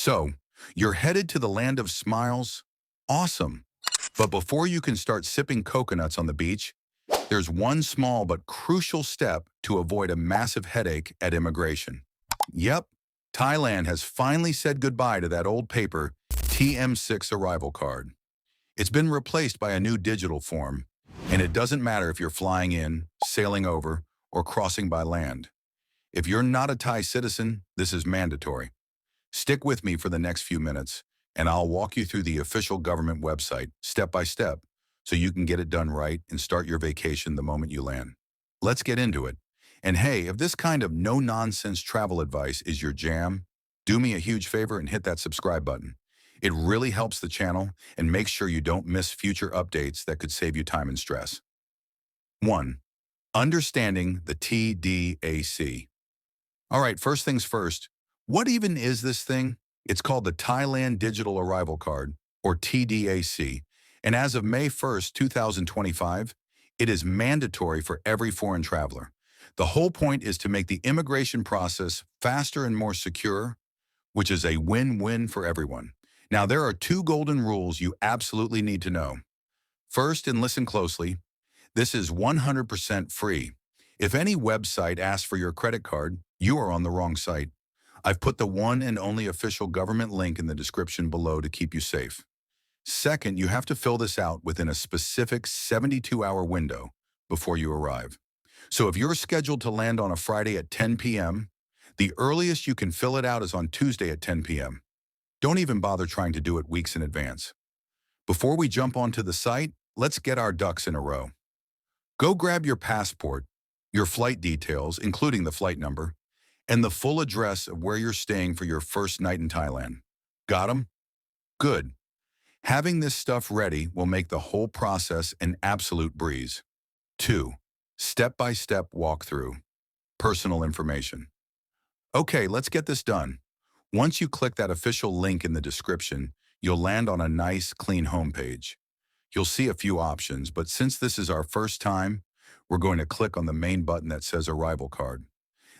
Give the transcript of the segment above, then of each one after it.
So, you're headed to the land of smiles? Awesome. But before you can start sipping coconuts on the beach, there's one small but crucial step to avoid a massive headache at immigration. Yep, Thailand has finally said goodbye to that old paper TM6 arrival card. It's been replaced by a new digital form, and it doesn't matter if you're flying in, sailing over, or crossing by land. If you're not a Thai citizen, this is mandatory. Stick with me for the next few minutes, and I'll walk you through the official government website, step by step, so you can get it done right and start your vacation the moment you land. Let's get into it. And hey, if this kind of no-nonsense travel advice is your jam, do me a huge favor and hit that subscribe button. It really helps the channel and makes sure you don't miss future updates that could save you time and stress. 1. Understanding the TDAC. All right, first things first. What even is this thing? It's called the Thailand Digital Arrival Card, or TDAC, and as of May 1st, 2025, it is mandatory for every foreign traveler. The whole point is to make the immigration process faster and more secure, which is a win-win for everyone. Now, there are two golden rules you absolutely need to know. First, and listen closely, this is 100% free. If any website asks for your credit card, you are on the wrong site. I've put the one and only official government link in the description below to keep you safe. Second, you have to fill this out within a specific 72-hour window before you arrive. So if you're scheduled to land on a Friday at 10 p.m., the earliest you can fill it out is on Tuesday at 10 p.m. Don't even bother trying to do it weeks in advance. Before we jump onto the site, let's get our ducks in a row. Go grab your passport, your flight details, including the flight number, and the full address of where you're staying for your first night in Thailand. Got 'em? Good. Having this stuff ready will make the whole process an absolute breeze. 2. Step-by-step walkthrough. Personal information. Okay, let's get this done. Once you click that official link in the description, you'll land on a nice, clean homepage. You'll see a few options, but since this is our first time, we're going to click on the main button that says Arrival Card.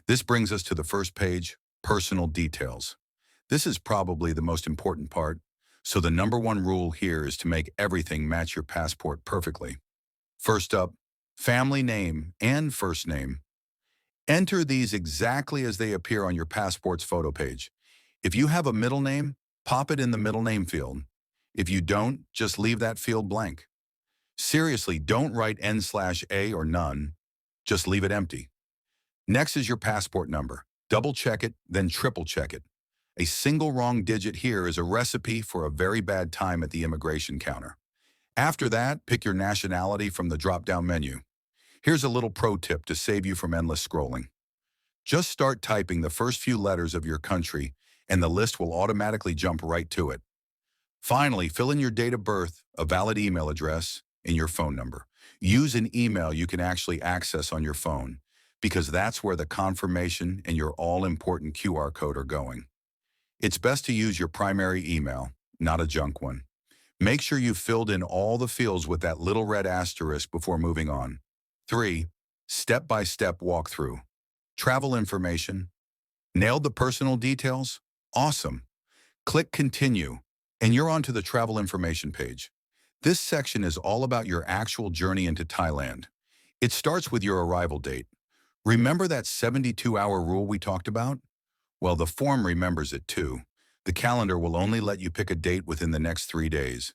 This brings us to the first page, Personal Details. This is probably the most important part, so the number one rule here is to make everything match your passport perfectly. First up, family name and first name. Enter these exactly as they appear on your passport's photo page. If you have a middle name, pop it in the middle name field. If you don't, just leave that field blank. Seriously, don't write N/A or none. Just leave it empty. Next is your passport number. Double check it, then triple check it. A single wrong digit here is a recipe for a very bad time at the immigration counter. After that, pick your nationality from the drop-down menu. Here's a little pro tip to save you from endless scrolling. Just start typing the first few letters of your country, and the list will automatically jump right to it. Finally, fill in your date of birth, a valid email address, and your phone number. Use an email you can actually access on your phone, because that's where the confirmation and your all-important QR code are going. It's best to use your primary email, not a junk one. Make sure you've filled in all the fields with that little red asterisk before moving on. 3. Step-by-step walkthrough. Travel information. Nailed the personal details? Awesome. Click Continue, and you're onto the travel information page. This section is all about your actual journey into Thailand. It starts with your arrival date. Remember that 72-hour rule we talked about? Well, the form remembers it too. The calendar will only let you pick a date within the next 3 days.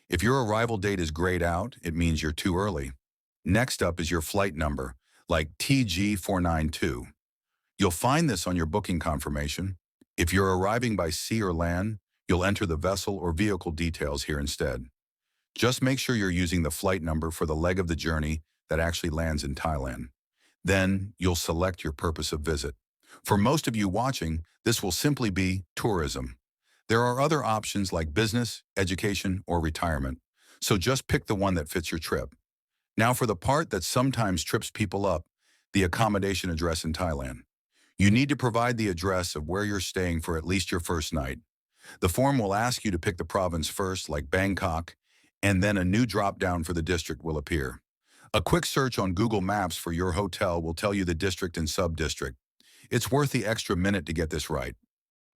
If your arrival date is grayed out, it means you're too early. Next up is your flight number, like TG492. You'll find this on your booking confirmation. If you're arriving by sea or land, you'll enter the vessel or vehicle details here instead. Just make sure you're using the flight number for the leg of the journey that actually lands in Thailand. Then you'll select your purpose of visit. For most of you watching, this will simply be tourism. There are other options like business, education, or retirement, so just pick the one that fits your trip. Now for the part that sometimes trips people up, the accommodation address in Thailand. You need to provide the address of where you're staying for at least your first night. The form will ask you to pick the province first, like Bangkok, and then a new drop-down for the district will appear. A quick search on Google Maps for your hotel will tell you the district and sub-district. It's worth the extra minute to get this right.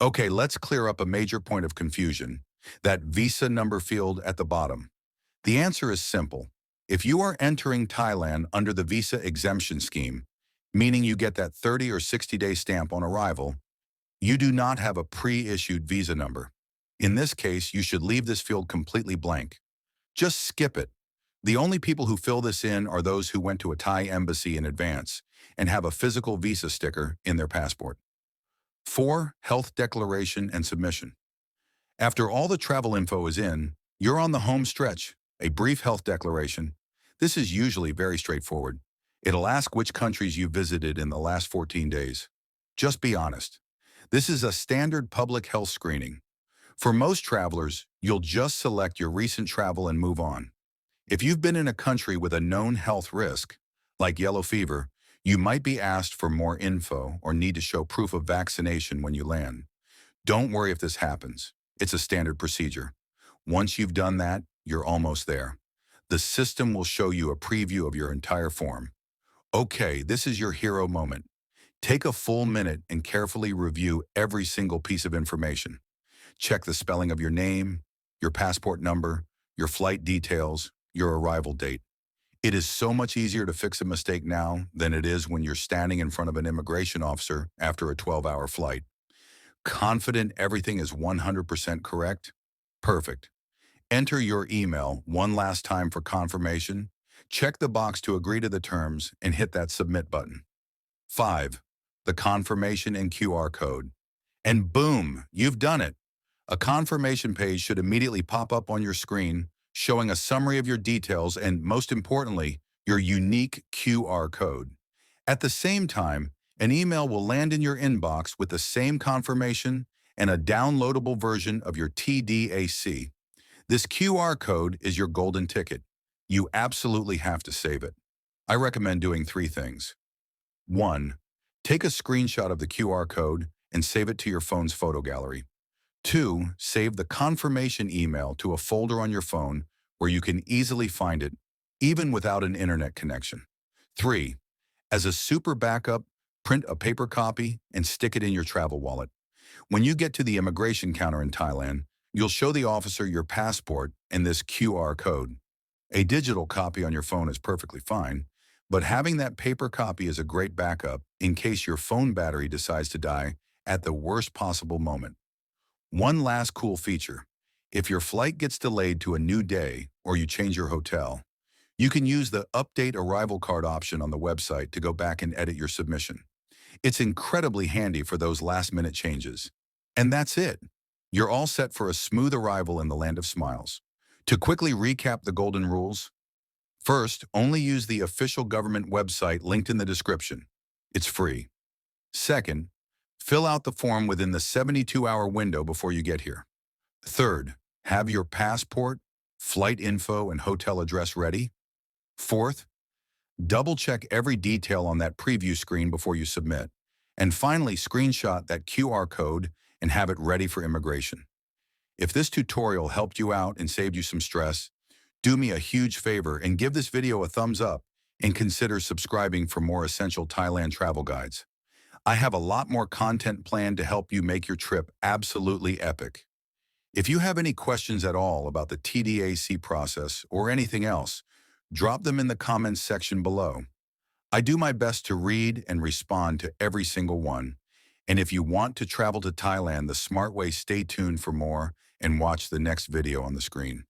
Okay, let's clear up a major point of confusion, that visa number field at the bottom. The answer is simple. If you are entering Thailand under the visa exemption scheme, meaning you get that 30 or 60-day stamp on arrival, you do not have a pre-issued visa number. In this case, you should leave this field completely blank. Just skip it. The only people who fill this in are those who went to a Thai embassy in advance and have a physical visa sticker in their passport. 4. Health declaration and submission. After all the travel info is in, you're on the home stretch, a brief health declaration. This is usually very straightforward. It'll ask which countries you visited in the last 14 days. Just be honest. This is a standard public health screening. For most travelers, you'll just select your recent travel and move on. If you've been in a country with a known health risk, like yellow fever, you might be asked for more info or need to show proof of vaccination when you land. Don't worry if this happens. It's a standard procedure. Once you've done that, you're almost there. The system will show you a preview of your entire form. Okay, this is your hero moment. Take a full minute and carefully review every single piece of information. Check the spelling of your name, your passport number, your flight details, your arrival date. It is so much easier to fix a mistake now than it is when you're standing in front of an immigration officer after a 12-hour flight. Confident everything is 100% correct? Perfect. Enter your email one last time for confirmation. Check the box to agree to the terms and hit that submit button. 5. The confirmation and QR code. And boom, you've done it. A confirmation page should immediately pop up on your screen, showing a summary of your details and, most importantly, your unique QR code. At the same time, an email will land in your inbox with the same confirmation and a downloadable version of your TDAC. This QR code is your golden ticket. You absolutely have to save it. I recommend doing 3 things. 1. Take a screenshot of the QR code and save it to your phone's photo gallery. 2. Save the confirmation email to a folder on your phone where you can easily find it, even without an internet connection. 3. As a super backup, print a paper copy and stick it in your travel wallet. When you get to the immigration counter in Thailand, you'll show the officer your passport and this QR code. A digital copy on your phone is perfectly fine, but having that paper copy is a great backup in case your phone battery decides to die at the worst possible moment. One last cool feature. If your flight gets delayed to a new day or you change your hotel, you can use the Update Arrival Card option on the website to go back and edit your submission. It's incredibly handy for those last-minute changes. And that's it. You're all set for a smooth arrival in the land of smiles. To quickly recap the golden rules, first, only use the official government website linked in the description. It's free. Second, fill out the form within the 72-hour window before you get here. Third, have your passport, flight info, and hotel address ready. Fourth, double-check every detail on that preview screen before you submit. And finally, screenshot that QR code and have it ready for immigration. If this tutorial helped you out and saved you some stress, do me a huge favor and give this video a thumbs up and consider subscribing for more essential Thailand travel guides. I have a lot more content planned to help you make your trip absolutely epic. If you have any questions at all about the TDAC process or anything else, drop them in the comments section below. I do my best to read and respond to every single one. And if you want to travel to Thailand the smart way, stay tuned for more and watch the next video on the screen.